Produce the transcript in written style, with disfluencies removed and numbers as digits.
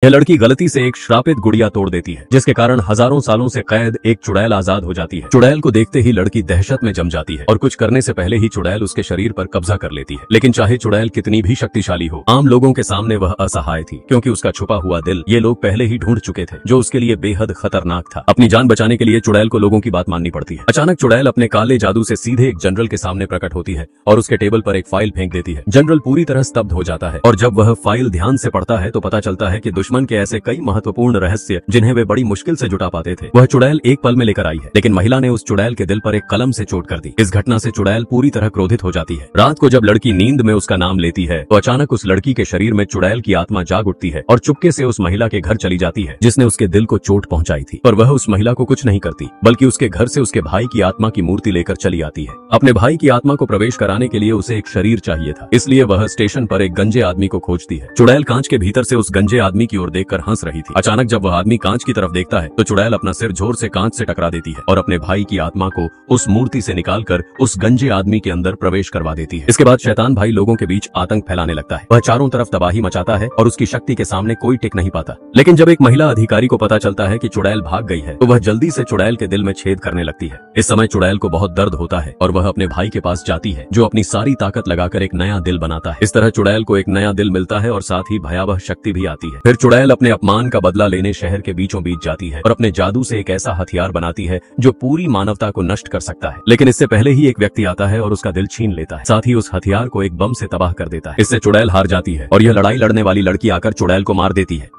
यह लड़की गलती से एक श्रापित गुड़िया तोड़ देती है, जिसके कारण हजारों सालों से कैद एक चुड़ैल आजाद हो जाती है। चुड़ैल को देखते ही लड़की दहशत में जम जाती है और कुछ करने से पहले ही चुड़ैल उसके शरीर पर कब्जा कर लेती है। लेकिन चाहे चुड़ैल कितनी भी शक्तिशाली हो, आम लोगों के सामने वह असहाय थी, क्योंकि उसका छुपा हुआ दिल ये लोग पहले ही ढूंढ चुके थे, जो उसके लिए बेहद खतरनाक था। अपनी जान बचाने के लिए चुड़ैल को लोगों की बात माननी पड़ती है। अचानक चुड़ैल अपने काले जादू से सीधे एक जनरल के सामने प्रकट होती है और उसके टेबल पर एक फाइल फेंक देती है। जनरल पूरी तरह स्तब्ध हो जाता है और जब वह फाइल ध्यान से पढ़ता है तो पता चलता है कि दुश्मन के ऐसे कई महत्वपूर्ण रहस्य जिन्हें वे बड़ी मुश्किल से जुटा पाते थे, वह चुड़ैल एक पल में लेकर आई है। लेकिन महिला ने उस चुड़ैल के दिल पर एक कलम से चोट कर दी। इस घटना से चुड़ैल पूरी तरह क्रोधित हो जाती है। रात को जब लड़की नींद में उसका नाम लेती है तो अचानक उस लड़की के शरीर में चुड़ैल की आत्मा जाग उठती है और चुपके से उस महिला के घर चली जाती है जिसने उसके दिल को चोट पहुंचाई थी। पर वह उस महिला को कुछ नहीं करती, बल्कि उसके घर से उसके भाई की आत्मा की मूर्ति लेकर चली आती है। अपने भाई की आत्मा को प्रवेश कराने के लिए उसे एक शरीर चाहिए था, इसलिए वह स्टेशन पर एक गंजे आदमी को खोजती है। चुड़ैल कांच के भीतर से उस गंजे आदमी की ओर देखकर हंस रही थी। अचानक जब वह आदमी कांच की तरफ देखता है तो चुड़ैल अपना सिर जोर से कांच से टकरा देती है और अपने भाई की आत्मा को उस मूर्ति से निकालकर उस गंजे आदमी के अंदर प्रवेश करवा देती है। इसके बाद शैतान भाई लोगों के बीच आतंक फैलाने लगता है। वह चारों तरफ तबाही मचाता है और उसकी शक्ति के सामने कोई टिक नहीं पाता। लेकिन जब एक महिला अधिकारी को पता चलता है कि चुड़ैल भाग गई है तो वह जल्दी से चुड़ैल के दिल में छेद करने लगती है। इस समय चुड़ैल को बहुत दर्द होता है और वह अपने भाई के पास जाती है, जो अपनी सारी ताकत लगाकर एक नया दिल बनाता है। इस तरह चुड़ैल को एक नया दिल मिलता है और साथ ही भयावह शक्ति भी आती है। फिर चुड़ैल अपने अपमान का बदला लेने शहर के बीचों बीच जाती है और अपने जादू से एक ऐसा हथियार बनाती है जो पूरी मानवता को नष्ट कर सकता है। लेकिन इससे पहले ही एक व्यक्ति आता है और उसका दिल छीन लेता है, साथ ही उस हथियार को एक बम से तबाह कर देता है। इससे चुड़ैल हार जाती है और यह लड़ाई लड़ने वाली लड़की आकर चुड़ैल को मार देती है।